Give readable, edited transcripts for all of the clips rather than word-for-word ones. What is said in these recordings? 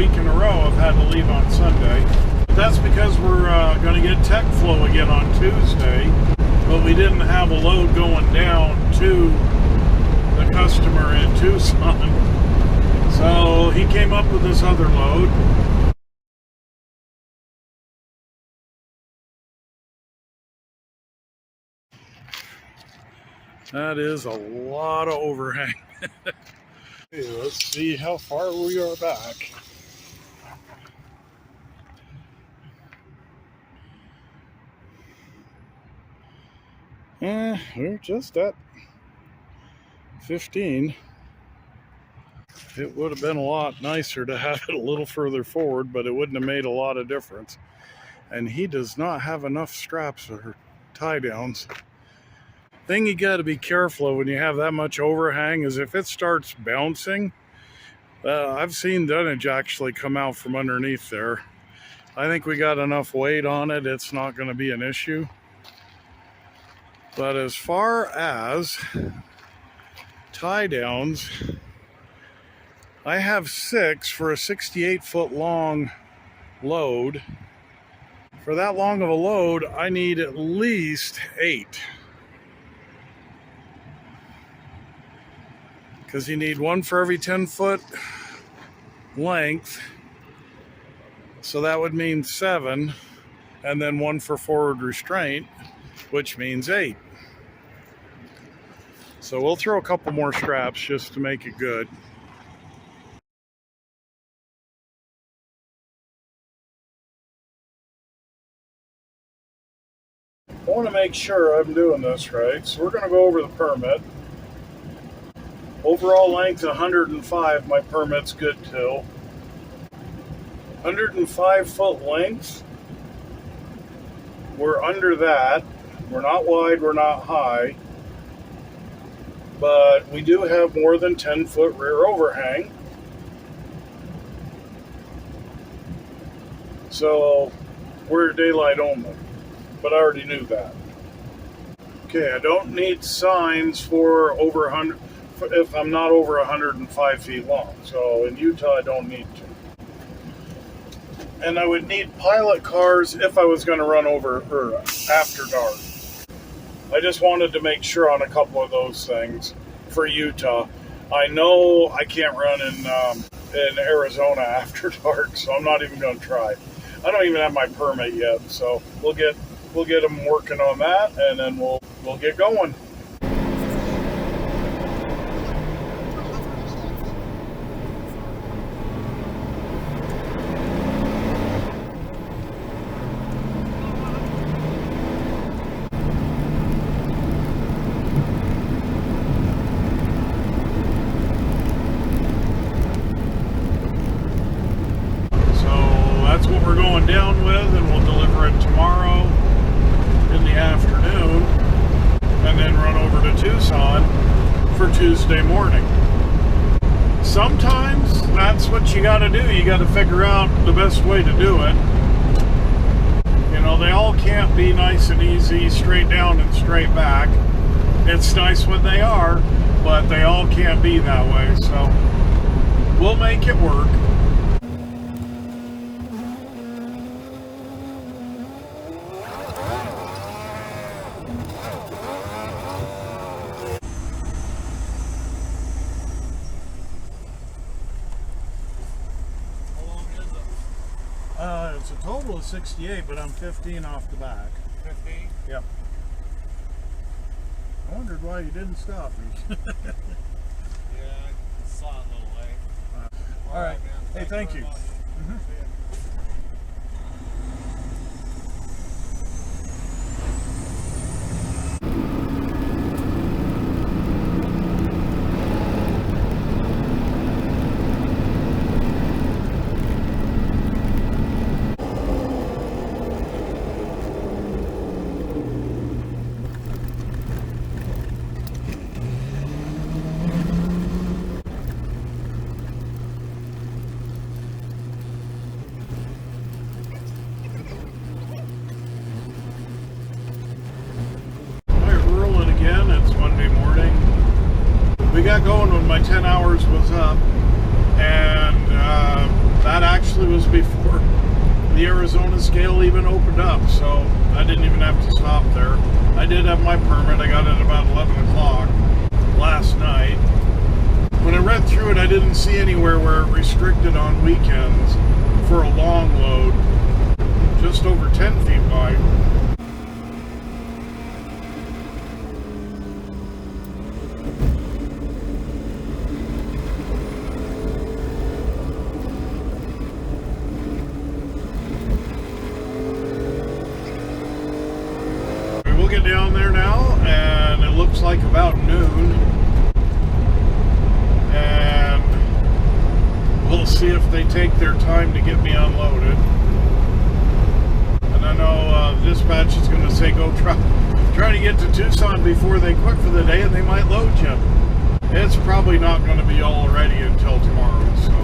week in a row I've had to leave on Sunday. But that's because we're going to get tech flow again on Tuesday, but we didn't have a load going down to the customer in Tucson. So he came up with this other load. That is a lot of overhang. Okay, let's see how far we are back. We're just at 15. It would have been a lot nicer to have it a little further forward, but it wouldn't have made a lot of difference. And he does not have enough straps or tie downs. Thing you got to be careful of when you have that much overhang is if it starts bouncing. I've seen dunnage actually come out from underneath there. I think we got enough weight on it, it's not going to be an issue. But as far as tie downs, I have 6 for a 68-foot long load. For that long of a load, I need at least 8. Because you need 1 for every 10-foot length. So that would mean 7. And then 1 for forward restraint, which means 8. So we'll throw a couple more straps just to make it good. I want to make sure I'm doing this right, so we're going to go over the permit. Overall length 105, my permit's good till. 105-foot length, we're under that. We're not wide, we're not high. But we do have more than 10-foot rear overhang. So we're daylight only, but I already knew that. Okay, I don't need signs for over 100 if I'm not over 105 feet long. So in Utah, I don't need to. And I would need pilot cars if I was going to run over or after dark. I just wanted to make sure on a couple of those things for Utah. I know I can't run in Arizona after dark, so I'm not even going to try. I don't even have my permit yet, so we'll get them working on that, and then we'll get going. That's what we're going down with, and we'll deliver it tomorrow in the afternoon and then run over to Tucson for Tuesday morning. Sometimes that's what you got to do. You got to figure out the best way to do it. You know, they all can't be nice and easy, straight down and straight back. It's nice when they are, but they all can't be that way. So we'll make it work. It's a total of 68, but I'm 15 off the back. 15? Yep. I wondered why you didn't stop me. Yeah, I saw it a little late. All right. Hey, thank you. We got going when my 10 hours was up, and that before the Arizona scale even opened up, so I didn't even have to stop there. I did have my permit. I got it about 11 o'clock last night. When I read through it, I didn't see anywhere where it restricted on weekends for a long load, just over 10 feet wide. We'll get down there now, and it looks like about noon, and we'll see if they take their time to get me unloaded. And I know dispatch is going to say go try to get to Tucson before they quit for the day, and they might load you. It's probably not going to be all ready until tomorrow, so.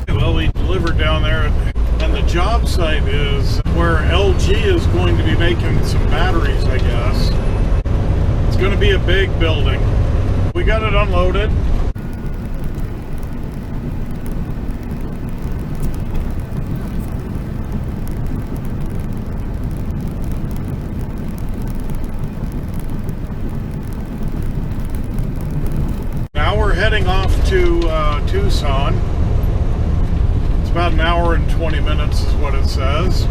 Well, we delivered down there, and the job site is where LG is going to be making some batteries, I guess. It's going to be a big building. We got it unloaded. Now we're heading off to Tucson. About an hour and 20 minutes is what it says.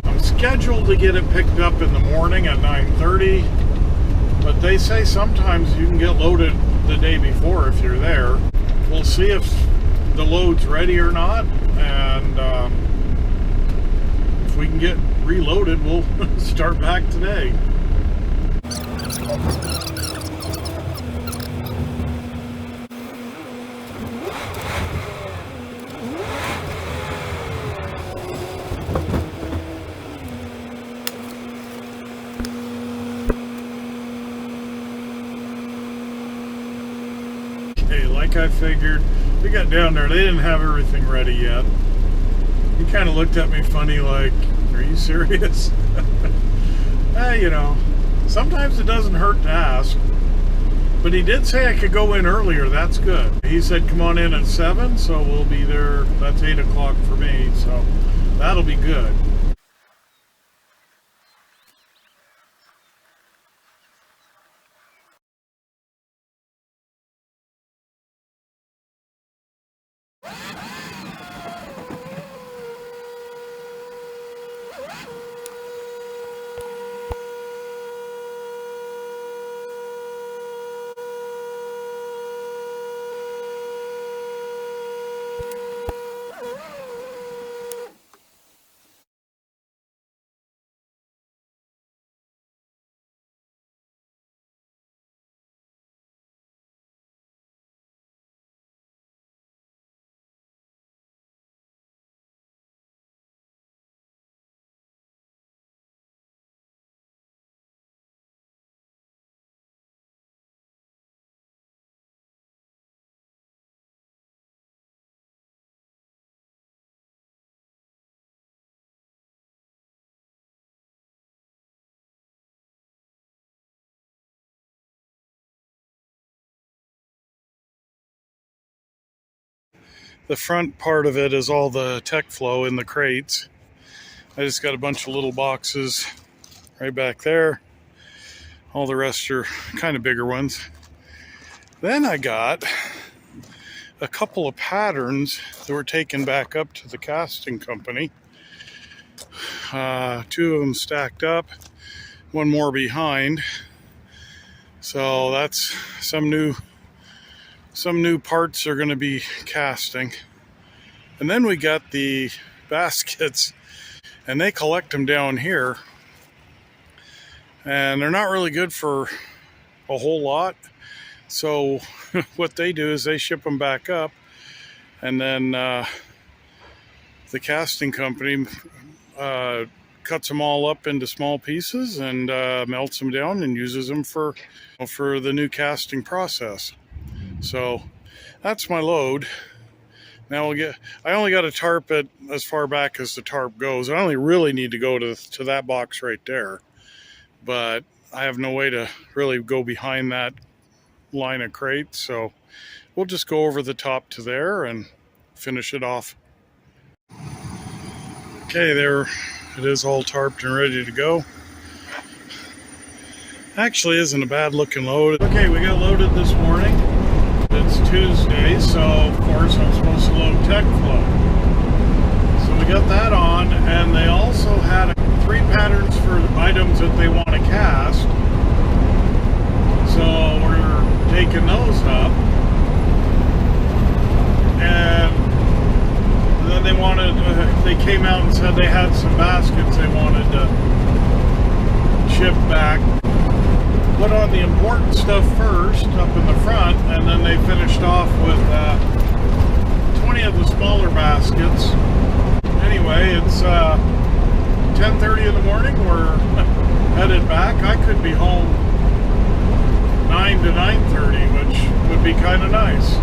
I'm scheduled to get it picked up in the morning at 9:30, but they say sometimes you can get loaded the day before if you're there. We'll see if the load's ready or not, and if we can get reloaded, we'll start back today. Hey, like I figured, we got down there, they didn't have everything ready yet. He kind of looked at me funny like, are you serious? Hey, you know, sometimes it doesn't hurt to ask. But he did say I could go in earlier, that's good. He said come on in at 7, so we'll be there, that's 8 o'clock for me, so that'll be good. The front part of it is all the tech flow in the crates. I just got a bunch of little boxes right back there. All the rest are kind of bigger ones. Then I got a couple of patterns that were taken back up to the casting company. Two of them stacked up, one more behind. So that's some new parts are going to be casting. And then we got the baskets, and they collect them down here. And they're not really good for a whole lot. So what they do is they ship them back up, and then the casting company cuts them all up into small pieces and melts them down and uses them for the new casting process. So that's my load. Now I only got to tarp it as far back as the tarp goes. I only really need to go to that box right there, but I have no way to really go behind that line of crates, so we'll just go over the top to there and finish it off. Okay, there it is, all tarped and ready to go. Actually isn't a bad looking load. Okay, we got loaded this morning. It's Tuesday, so of course I'm supposed to load tech flow. So we got that on, and they also had 3 patterns for items that they want to cast. So we're taking those up, and then they came out and said they had some baskets they wanted to ship back. Put on the important stuff first up in the front, and then they finished off with 20 of the smaller baskets. Anyway, it's 10:30 in the morning. We're headed back. I could be home 9 to 9:30, which would be kind of nice.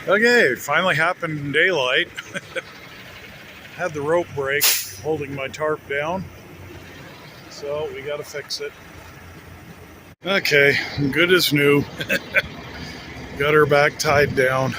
Okay, it finally happened in daylight. Had the rope break holding my tarp down, so we got to fix it. Okay, good as new. Got her back tied down.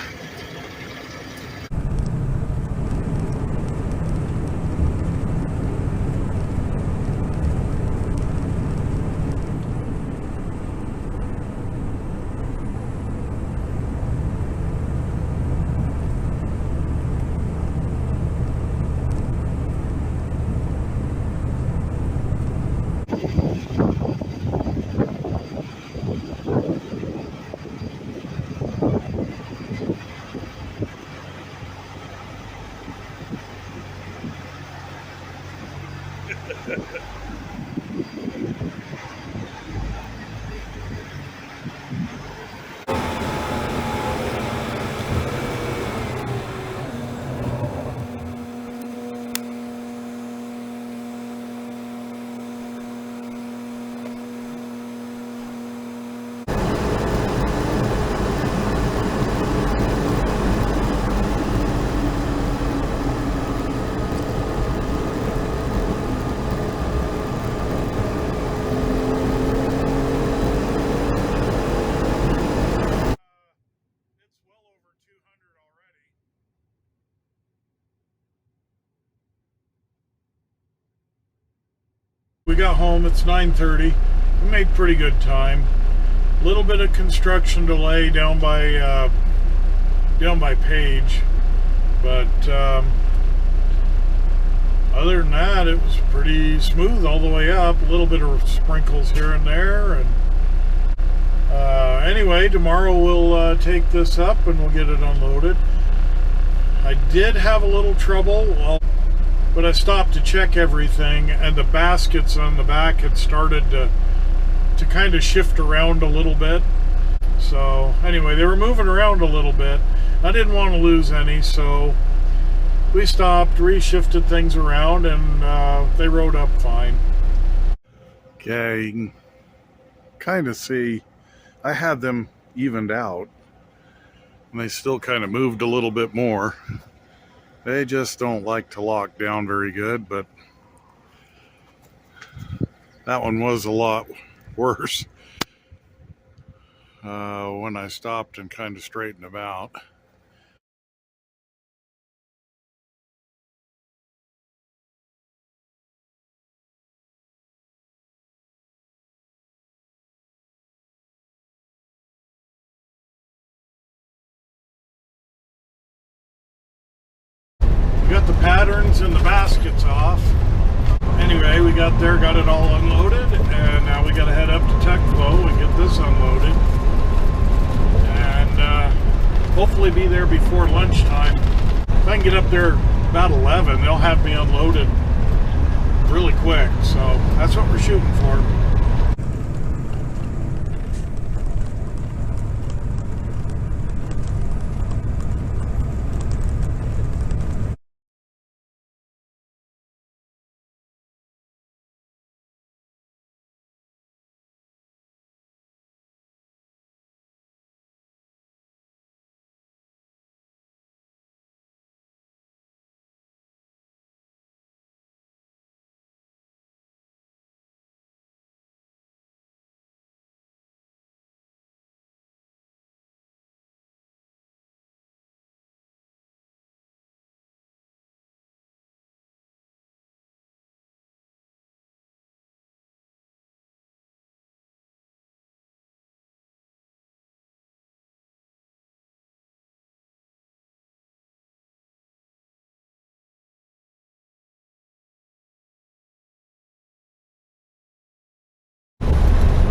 We got home, it's 9:30. We made pretty good time. A little bit of construction delay down by Page, but other than that, it was pretty smooth all the way up. A little bit of sprinkles here and there, and anyway, tomorrow we'll take this up and we'll get it unloaded. I did have a little trouble, but I stopped to check everything, and the baskets on the back had started to kind of shift around a little bit. So anyway, they were moving around a little bit. I didn't want to lose any, so we stopped, re-shifted things around, and they rode up fine. Okay, you can kind of see I had them evened out. And they still kind of moved a little bit more. They just don't like to lock down very good, but that one was a lot worse when I stopped and kind of straightened them out. We got the patterns and the baskets off. Anyway, we got there, got it all unloaded, and now we got to head up to Tech Flow and get this unloaded. And hopefully be there before lunchtime. If I can get up there about 11, they'll have me unloaded really quick. So that's what we're shooting for.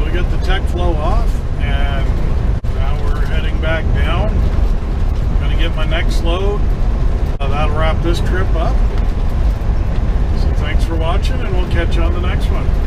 We got the Tech Flow off, and now we're heading back down. I'm gonna get my next load. That'll wrap this trip up. So thanks for watching, and we'll catch you on the next one.